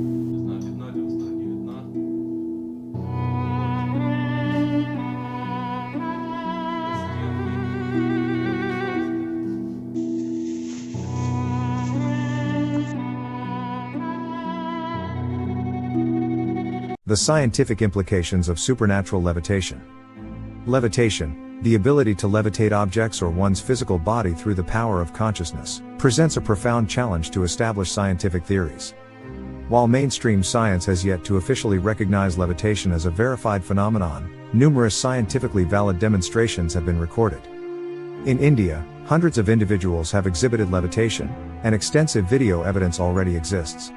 знаю, видна ли устра, не видна. The scientific implications of supernatural levitation. Levitation, the ability to levitate objects or one's physical body through the power of consciousness, presents a profound challenge to established scientific theories. While mainstream science has yet to officially recognize levitation as a verified phenomenon, numerous scientifically valid demonstrations have been recorded. In India, hundreds of individuals have exhibited levitation, and extensive video evidence already exists.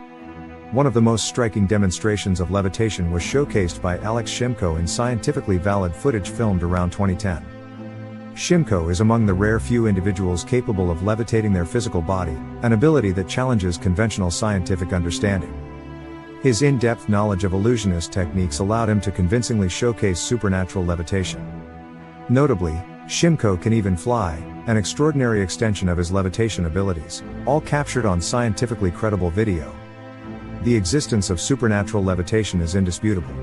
One of the most striking demonstrations of levitation was showcased by Alex Shimko in scientifically valid footage filmed around 2010. Shimko is among the rare few individuals capable of levitating their physical body, an ability that challenges conventional scientific understanding. His in-depth knowledge of illusionist techniques allowed him to convincingly showcase supernatural levitation. Notably, Shimko can even fly, an extraordinary extension of his levitation abilities, all captured on scientifically credible video. The existence of supernatural levitation is indisputable.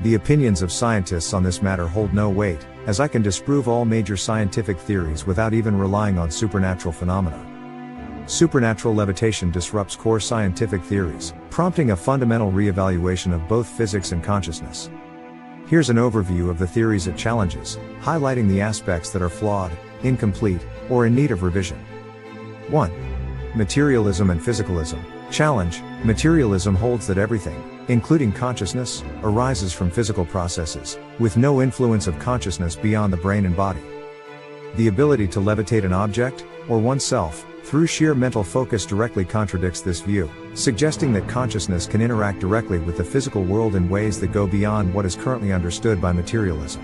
The opinions of scientists on this matter hold no weight, as I can disprove all major scientific theories without even relying on supernatural phenomena. Supernatural levitation disrupts core scientific theories, prompting a fundamental re-evaluation of both physics and consciousness. Here's an overview of the theories it challenges, highlighting the aspects that are flawed, incomplete, or in need of revision. 1. Materialism and physicalism. Challenge: materialism holds that everything, including consciousness, arises from physical processes, with no influence of consciousness beyond the brain and body. The ability to levitate an object, or oneself, through sheer mental focus directly contradicts this view, suggesting that consciousness can interact directly with the physical world in ways that go beyond what is currently understood by materialism.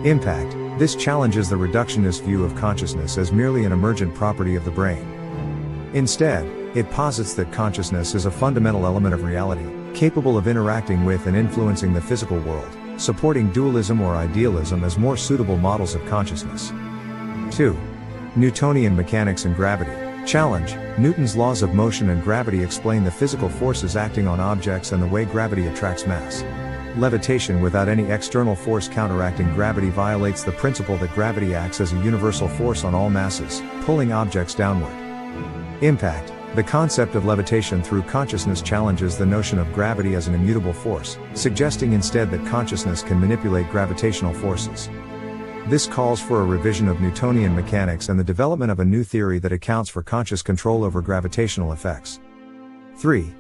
Impact: this challenges the reductionist view of consciousness as merely an emergent property of the brain. Instead, it posits that consciousness is a fundamental element of reality, capable of interacting with and influencing the physical world, supporting dualism or idealism as more suitable models of consciousness. 2. Newtonian mechanics and gravity. Challenge: Newton's laws of motion and gravity explain the physical forces acting on objects and the way gravity attracts mass. Levitation without any external force counteracting gravity violates the principle that gravity acts as a universal force on all masses, pulling objects downward. Impact: the concept of levitation through consciousness challenges the notion of gravity as an immutable force, suggesting instead that consciousness can manipulate gravitational forces. This calls for a revision of Newtonian mechanics and the development of a new theory that accounts for conscious control over gravitational effects. 3.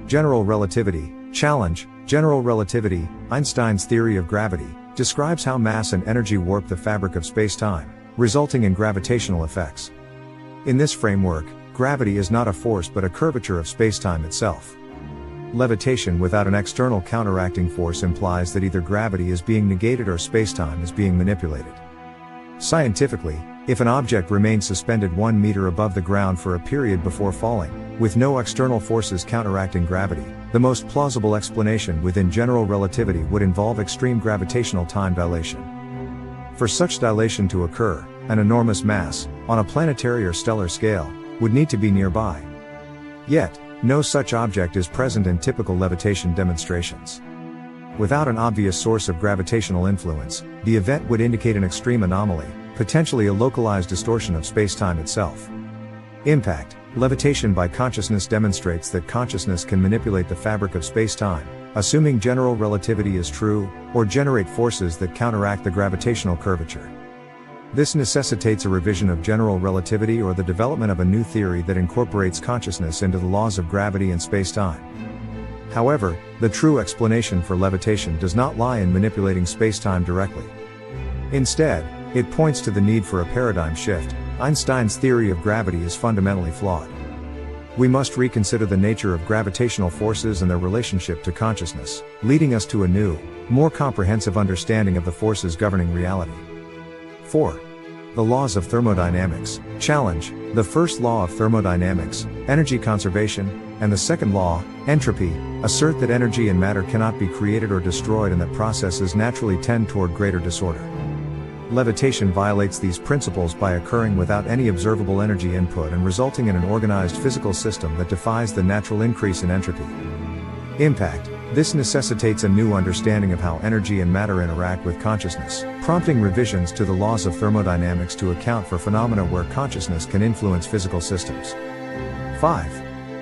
General relativity. Challenge: general relativity, Einstein's theory of gravity, describes how mass and energy warp the fabric of space-time, resulting in gravitational effects. In this framework, gravity is not a force but a curvature of spacetime itself. Levitation without an external counteracting force implies that either gravity is being negated or spacetime is being manipulated. Scientifically, if an object remains suspended 1 meter above the ground for a period before falling, with no external forces counteracting gravity, the most plausible explanation within general relativity would involve extreme gravitational time dilation. For such dilation to occur, an enormous mass, on a planetary or stellar scale, would need to be nearby. Yet, no such object is present in typical levitation demonstrations. Without an obvious source of gravitational influence, the event would indicate an extreme anomaly, potentially a localized distortion of spacetime itself. Impact: levitation by consciousness demonstrates that consciousness can manipulate the fabric of spacetime, assuming general relativity is true, or generate forces that counteract the gravitational curvature. This necessitates a revision of general relativity or the development of a new theory that incorporates consciousness into the laws of gravity and spacetime. However, the true explanation for levitation does not lie in manipulating spacetime directly. Instead, it points to the need for a paradigm shift. Einstein's theory of gravity is fundamentally flawed. We must reconsider the nature of gravitational forces and their relationship to consciousness, leading us to a new, more comprehensive understanding of the forces governing reality. 4. The laws of thermodynamics. Challenge: the first law of thermodynamics, energy conservation, and the second law, entropy, assert that energy and matter cannot be created or destroyed and that processes naturally tend toward greater disorder. Levitation violates these principles by occurring without any observable energy input and resulting in an organized physical system that defies the natural increase in entropy. Impact. This necessitates a new understanding of how energy and matter interact with consciousness, prompting revisions to the laws of thermodynamics to account for phenomena where consciousness can influence physical systems. 5.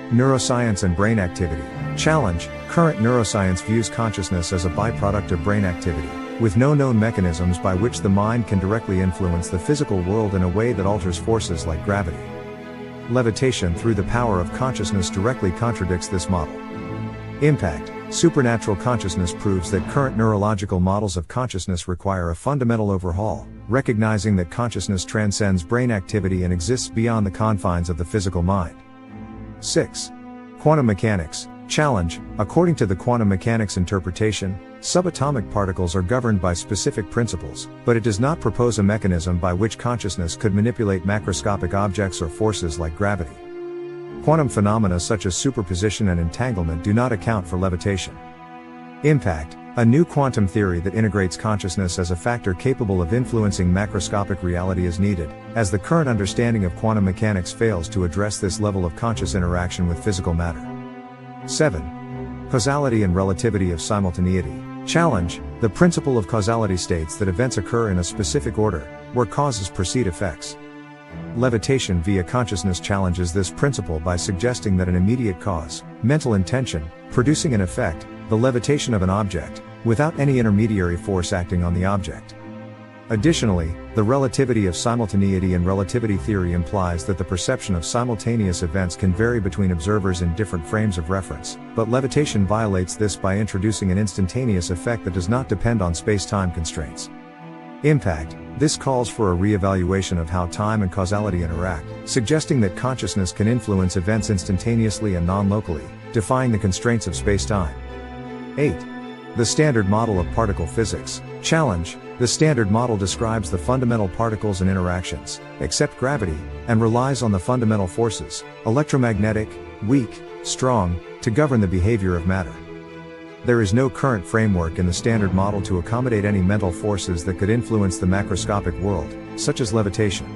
Neuroscience and brain activity. Challenge. Current neuroscience views consciousness as a byproduct of brain activity, with no known mechanisms by which the mind can directly influence the physical world in a way that alters forces like gravity. Levitation through the power of consciousness directly contradicts this model. Impact. Supernatural consciousness proves that current neurological models of consciousness require a fundamental overhaul, recognizing that consciousness transcends brain activity and exists beyond the confines of the physical mind. 6. Quantum mechanics. Challenge. According to the quantum mechanics interpretation, subatomic particles are governed by specific principles, but it does not propose a mechanism by which consciousness could manipulate macroscopic objects or forces like gravity. Quantum phenomena such as superposition and entanglement do not account for levitation. Impact. A new quantum theory that integrates consciousness as a factor capable of influencing macroscopic reality is needed, as the current understanding of quantum mechanics fails to address this level of conscious interaction with physical matter. 7. Causality and relativity of simultaneity. Challenge. The principle of causality states that events occur in a specific order, where causes precede effects. Levitation via consciousness challenges this principle by suggesting that an immediate cause, mental intention, producing an effect, the levitation of an object, without any intermediary force acting on the object. Additionally, the relativity of simultaneity and relativity theory implies that the perception of simultaneous events can vary between observers in different frames of reference, but levitation violates this by introducing an instantaneous effect that does not depend on space-time constraints. Impact. This calls for a re-evaluation of how time and causality interact, suggesting that consciousness can influence events instantaneously and non-locally, defying the constraints of space-time. 8. The Standard Model of Particle Physics. Challenge. The Standard Model describes the fundamental particles and interactions, except gravity, and relies on the fundamental forces, electromagnetic, weak, strong, to govern the behavior of matter. There is no current framework in the Standard Model to accommodate any mental forces that could influence the macroscopic world, such as levitation.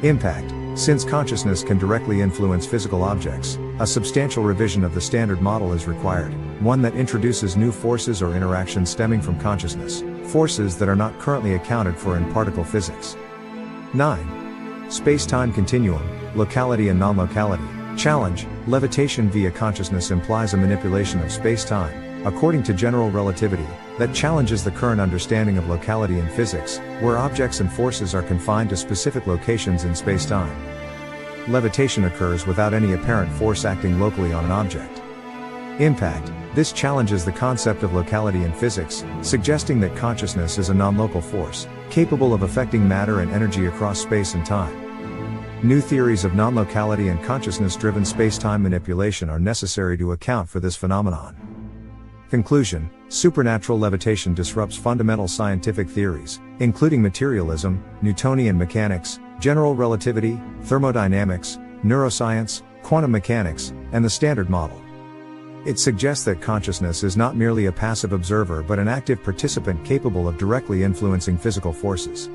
Impact. Since consciousness can directly influence physical objects, a substantial revision of the Standard Model is required, one that introduces new forces or interactions stemming from consciousness, forces that are not currently accounted for in particle physics. 9. Space-time continuum, locality and non-locality. Challenge. Levitation via consciousness implies a manipulation of space-time, according to general relativity, that challenges the current understanding of locality in physics, where objects and forces are confined to specific locations in space-time. Levitation occurs without any apparent force acting locally on an object. Impact. This challenges the concept of locality in physics, suggesting that consciousness is a non-local force, capable of affecting matter and energy across space and time. New theories of non-locality and consciousness-driven space-time manipulation are necessary to account for this phenomenon. Conclusion. Supernatural levitation disrupts fundamental scientific theories, including materialism, Newtonian mechanics, general relativity, thermodynamics, neuroscience, quantum mechanics, and the Standard Model. It suggests that consciousness is not merely a passive observer but an active participant capable of directly influencing physical forces.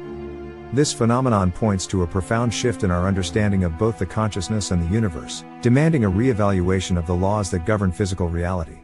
This phenomenon points to a profound shift in our understanding of both the consciousness and the universe, demanding a re-evaluation of the laws that govern physical reality.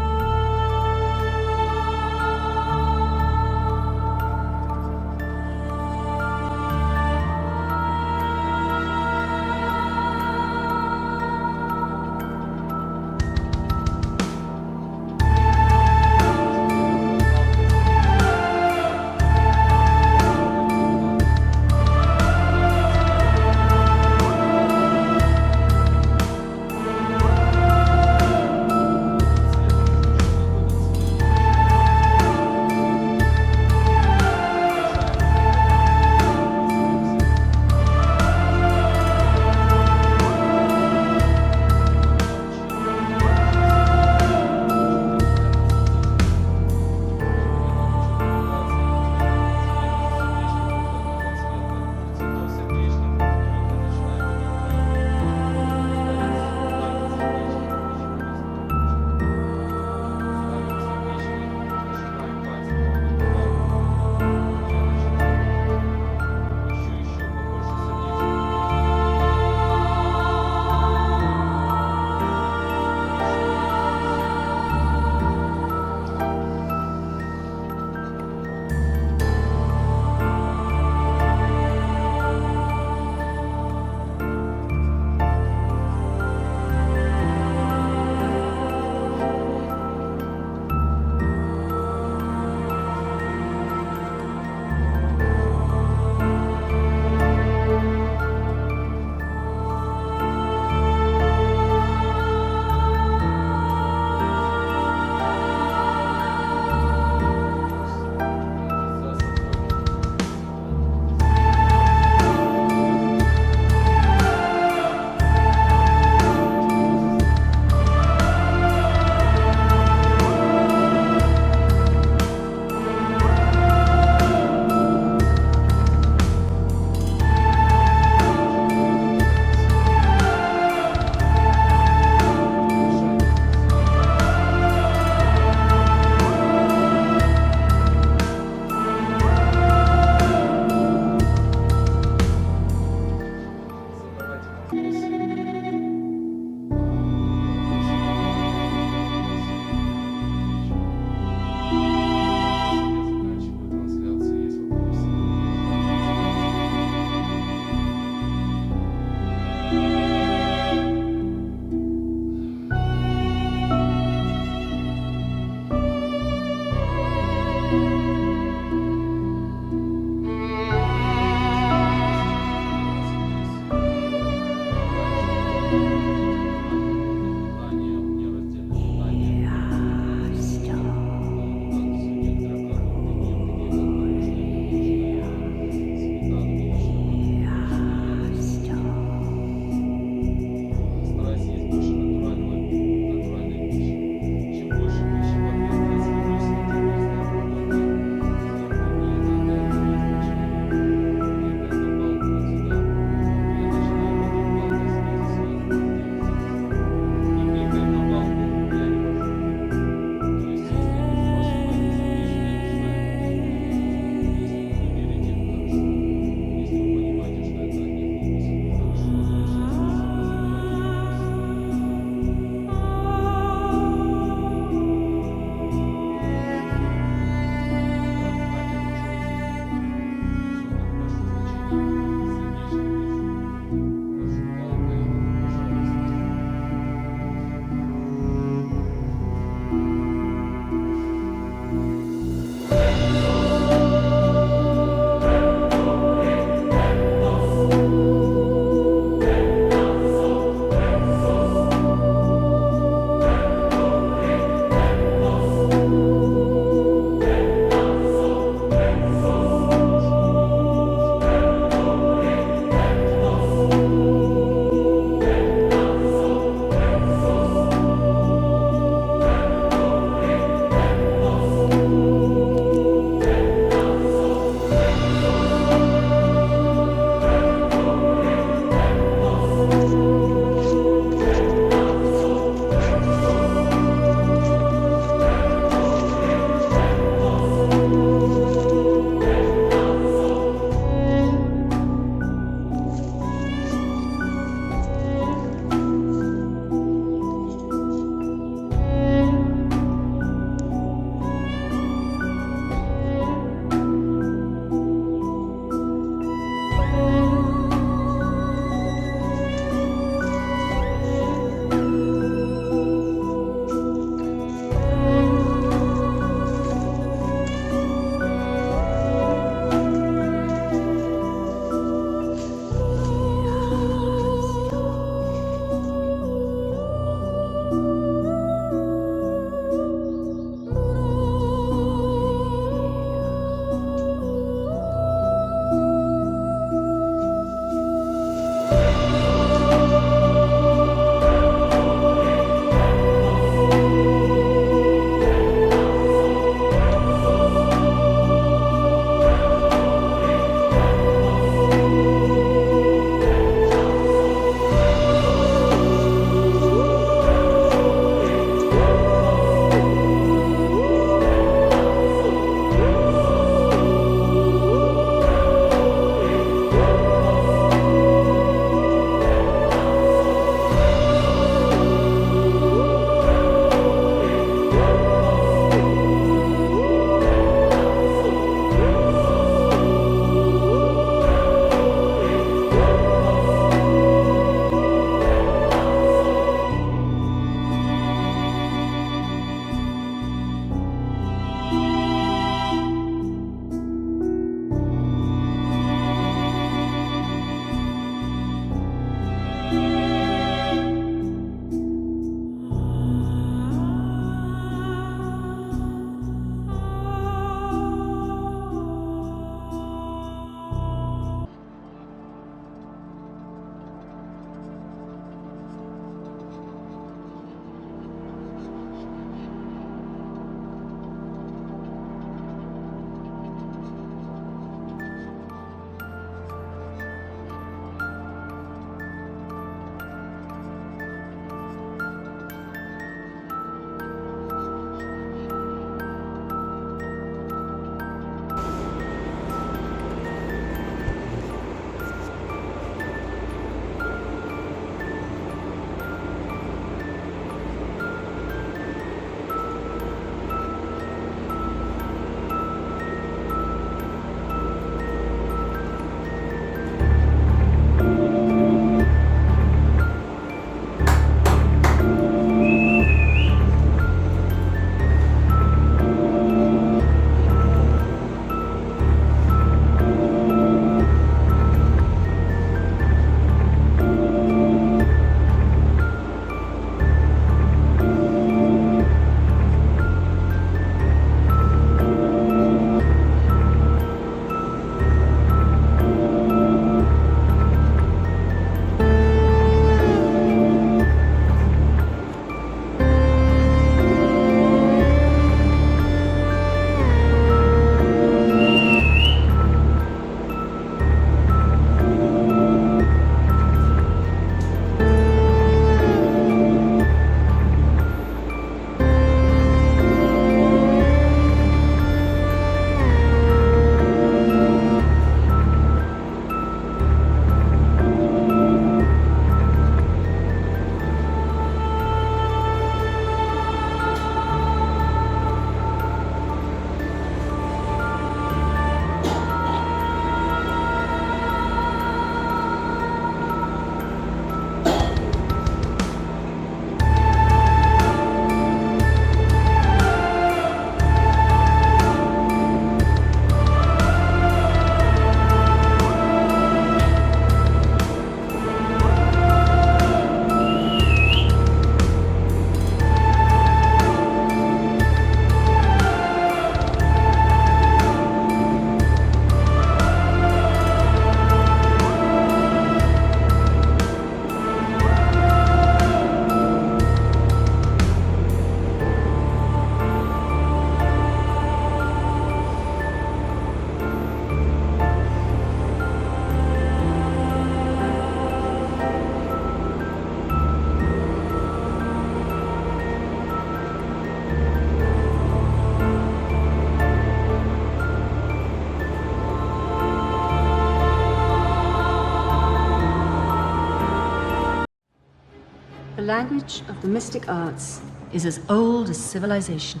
language of the mystic arts is as old as civilization.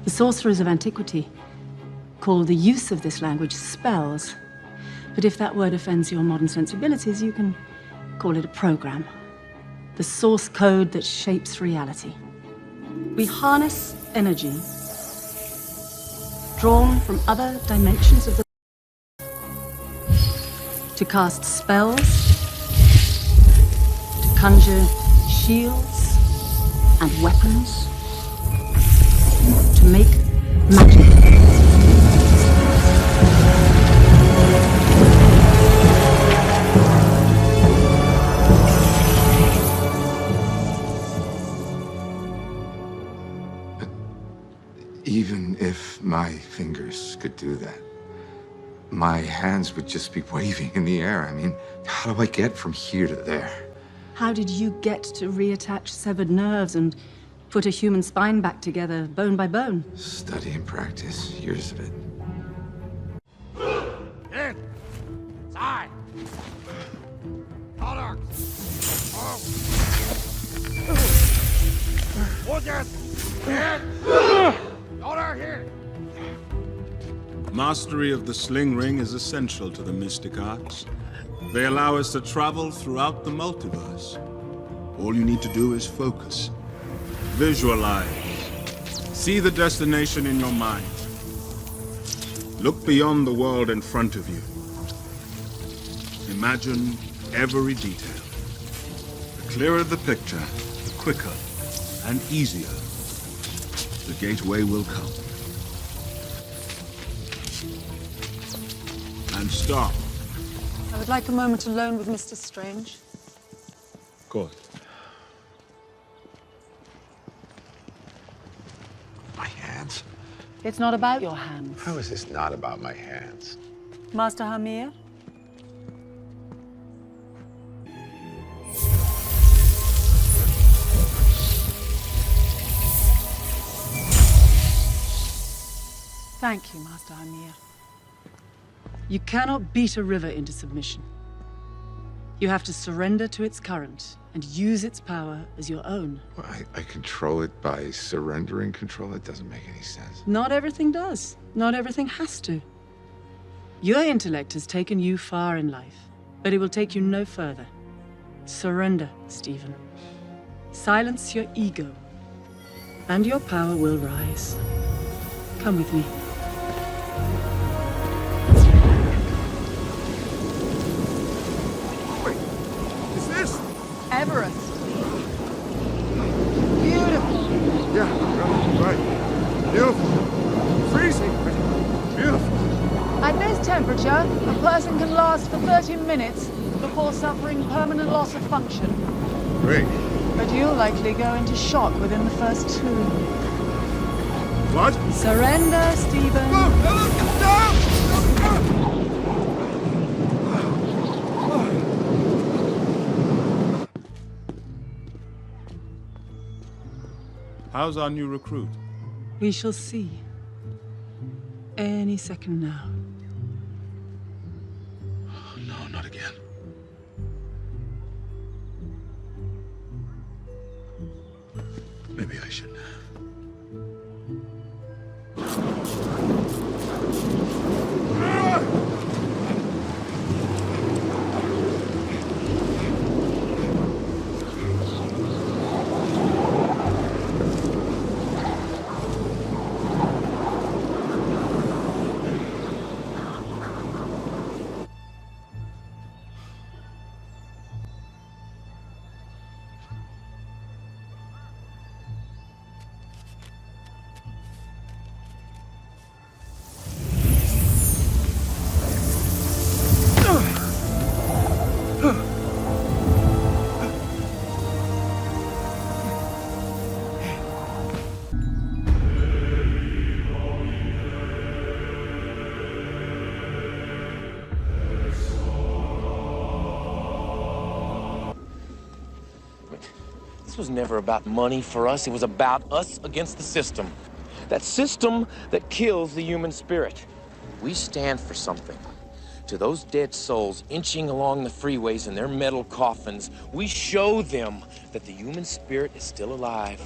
The sorcerers of antiquity called the use of this language spells. But if that word offends your modern sensibilities, you can call it a program. The source code that shapes reality. We harness energy drawn from other dimensions of the to cast spells, to conjure shields and weapons, to make magic. Even if my fingers could do that, my hands would just be waving in the air. I mean, how do I get from here to there? How did you get to reattach severed nerves and put a human spine back together, bone by bone? Study and practice, years of it. In! Side! Order! Order! In! Order here! Mastery of the sling ring is essential to the mystic arts. They allow us to travel throughout the multiverse. All you need to do is focus. Visualize. See the destination in your mind. Look beyond the world in front of you. Imagine every detail. The clearer the picture, the quicker and easier the gateway will come. And stop. I would like a moment alone with Mr. Strange. Of course. My hands? It's not about your hands. How is this not about my hands? Master Hamir? Thank you, Master Hamir. You cannot beat a river into submission. You have to surrender to its current and use its power as your own. Well, I control it by surrendering control? It doesn't make any sense. Not everything does. Not everything has to. Your intellect has taken you far in life, but it will take you no further. Surrender, Stephen. Silence your ego, and your power will rise. Come with me. Everest. Beautiful. Yeah, right. Beautiful. Freezing, but beautiful. At this temperature, a person can last for 30 minutes before suffering permanent loss of function. Great. But you'll likely go into shock within the first 2. What? Surrender, Stephen. How's our new recruit? We shall see. Any second now. No, not again. Maybe I shouldn't have. This was never about money for us. It was about us against the system. That system that kills the human spirit. We stand for something. To those dead souls inching along the freeways in their metal coffins, we show them that the human spirit is still alive.